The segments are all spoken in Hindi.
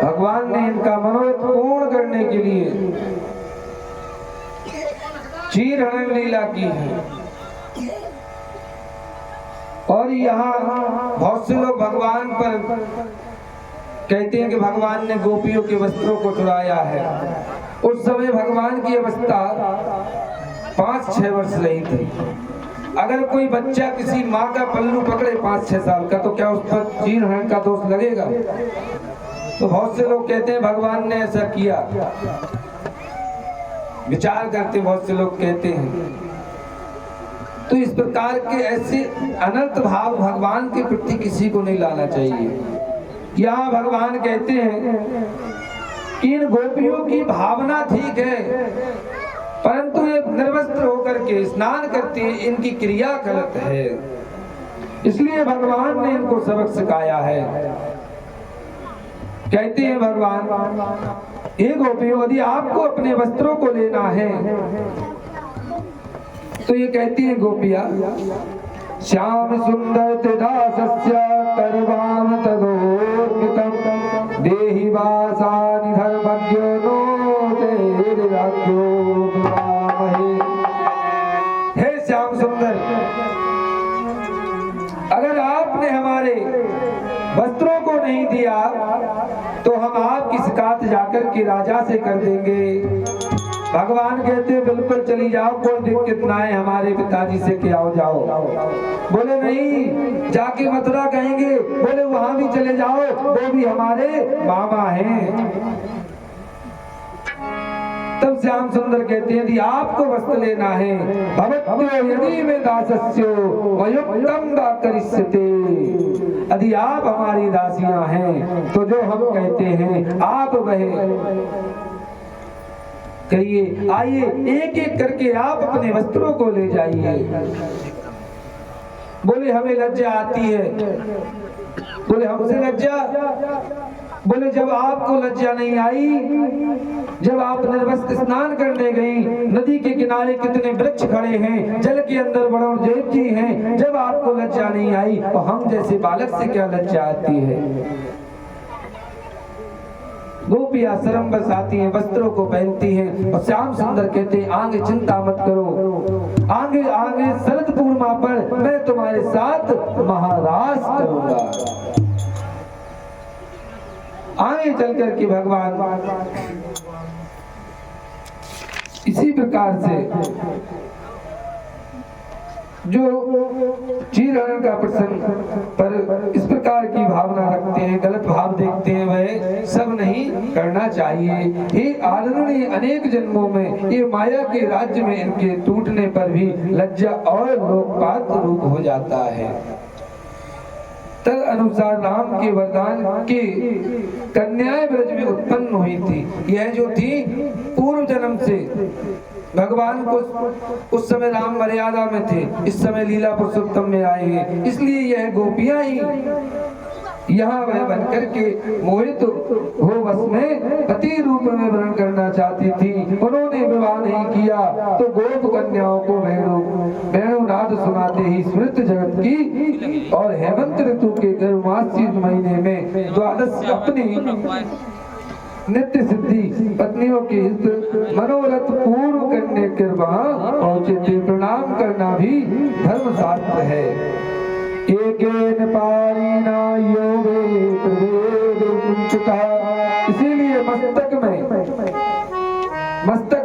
भगवान ने इनका मनोरथ पूर्ण करने के लिए क्षीर हरण लीला की है। और यहाँ बहुत से लोग भगवान पर कहते हैं कि भगवान ने गोपियों के वस्त्रों को चुराया है। उस समय भगवान की अवस्था 5-6 वर्ष रही थी। अगर कोई बच्चा किसी माँ का पल्लू पकड़े 5-6 साल का, तो क्या उस पर क्षीर हरण का दोष लगेगा? तो बहुत से लोग कहते हैं भगवान ने ऐसा किया। विचार करते बहुत से लोग कहते हैं। तो इस प्रकार के ऐसे अनर्थ भाव भगवान के प्रति किसी को नहीं लाना चाहिए। यहाँ भगवान कहते हैं कि इन गोपियों की भावना ठीक है, परंतु ये निर्वस्त्र होकर के स्नान करते हैं, इनकी क्रिया गलत है। इसलिए भगवान ने इनको सबक सिखाया है। कहते हैं भगवान, हे गोपियों, यदि आपको अपने वस्त्रों को लेना है तो ये कहती है गोपिया, श्याम सुंदर दासस्य करवाम तदोर्मितम देहि वासानि धर्मज्ञो नो तेरे राज्यो विवामहे। हे श्याम सुंदर, अगर आपने हमारे वस्त्रों को नहीं दिया तो हम आपकी शिकायत जाकर के राजा से कर देंगे। भगवान कहते हैं बिल्कुल चली जाओ, कोई दिक्कत ना है, हमारे पिताजी से के आओ जाओ। बोले नहीं, जाके मथुरा कहेंगे। बोले वहां भी चले जाओ, वो भी हमारे मामा हैं। तब श्याम सुंदर कहते हैं यदि आपको वस्त्र लेना है, भवत्यो यदि में दासस्यो वयुक्तम वा करिष्यते, यदि आप हमारी दासियां हैं तो जो हम कहते हैं आप वह करिए। आइए एक एक करके आप अपने वस्त्रों को ले जाइए। बोले हमें लज्जा आती है। बोले हमसे लज्जा? बोले जब आपको लज्जा नहीं आई, जब आप निर्वस्त्र स्नान करने गई, नदी के किनारे कितने वृक्ष खड़े हैं, जल के अंदर वरुण देव जी हैं, जब आपको लज्जा नहीं आई तो हम जैसे बालक से क्या लज्जा आती है? गोपियां शर्म बस आती हैं, वस्त्रों को पहनती हैं। और श्याम सुंदर कहते हैं आगे चिंता मत करो, आगे आगे शरद पूर्णिमा पर मैं तुम्हारे साथ महाराज करूंगा। आगे चल करके भगवान इसी प्रकार से जो क्षीर हरण का प्रसंग पर इस प्रकार की भावना रखते हैं, गलत भाव देखते हैं, वह सब नहीं करना चाहिए। ये आदरणीय अनेक जन्मों में ये माया के राज्य में इनके टूटने पर भी लज्जा और लोकपात रूप हो जाता है। तद अनुसार राम के वरदान के कन्याएं ब्रज में उत्पन्न हुई थी। यह जो थी पूर्व जन्म से भगवान को, उस समय राम मर्यादा में थे, इस समय लीला पुरुषोत्तम में आए हैं, इसलिए यह गोपियां ही यहाँ वह बनकर के मोहित हो बस में पति रूप में वर्ण करना चाहती थी। उन्होंने विवाह नहीं किया तो गोप कन्याओं को वेणुनाद सुनाते ही स्मृत जगत की। और हेमंत ऋतु के गर्भमासी महीने में द्वादश अपनी नित्य सिद्धि पत्नियों के मनोरथ पूर्ण करने कृपा औचित्य प्रणाम करना भी धर्म शास्त्र है। एकेन पाणिना योगे इसीलिए मस्तक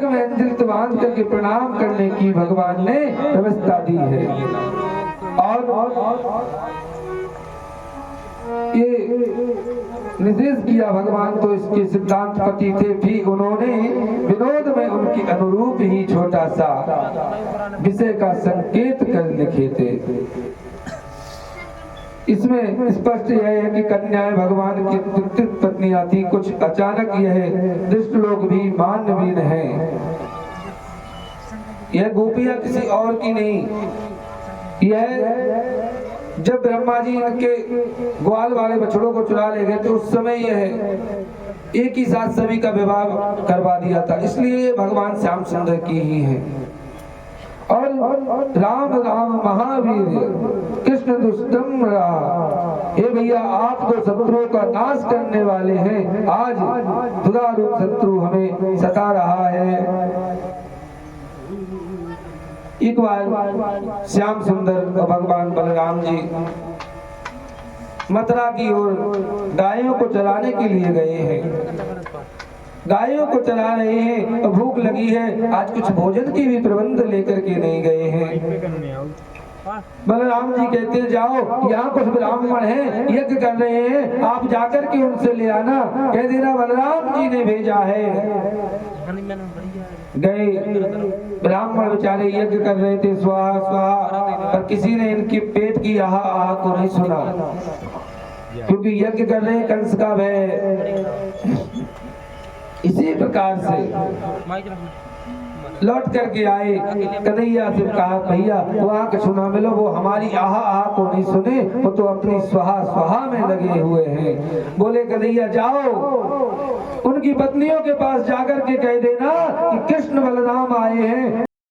में अंजलि बांध करके प्रणाम करने की भगवान ने व्यवस्था दी है। और ये निर्देश किया भगवान तो इसके सिद्धांत पति थे, भी उन्होंने विनोद में उनकी अनुरूप ही छोटा सा विषय का संकेत कर लिखे थे। इसमें स्पष्ट यह है कि कन्याएं भगवान की तृतीय पत्नियां थी। कुछ अचानक यह दुष्ट लोग भी मानवीन हैं। यह गोपियां किसी और की नहीं, यह जब ब्रह्मा जी इनके ग्वाल वाले बछड़ों को चुरा ले गए तो उस समय यह एक ही साथ सभी का विवाह करवा दिया था, इसलिए भगवान श्याम सुंदर की ही है। और राम राम महावीर कृष्ण दुष्टम रहा। हे भैया, आप तो शत्रुओं का नाश करने वाले हैं, आज खुदा रूप शत्रु हमें सता रहा है। एक बार श्याम सुंदर और भगवान बलराम जी मथुरा की ओर गायों को चराने के लिए गए हैं। गायों को चला रहे हैं, भूख लगी है, आज कुछ भोजन की भी प्रबंध लेकर के नहीं गए हैं। बलराम जी कहते जाओ, यहाँ कुछ ब्राह्मण हैं, यज्ञ कर रहे हैं, आप जाकर के उनसे ले आना। कह देना बलराम जी ने भेजा है। गए, ब्राह्मण बेचारे यज्ञ कर रहे थे, स्वाहा स्वाहा, पर किसी ने इनके पेट की आहा आहा को नहीं सुना, क्योंकि यज्ञ कर रहे कंस का भय। इसी प्रकार से लौट करके आए, कन्हैया से कहा भैया वहाँ का सुना मिलो, वो हमारी आहा आहा को नहीं सुने, वो तो अपनी स्वाहा स्वाहा में लगे हुए हैं। बोले कन्हैया जाओ, उनकी पत्नियों के पास जाकर के कह देना कि कृष्ण बलराम आए हैं।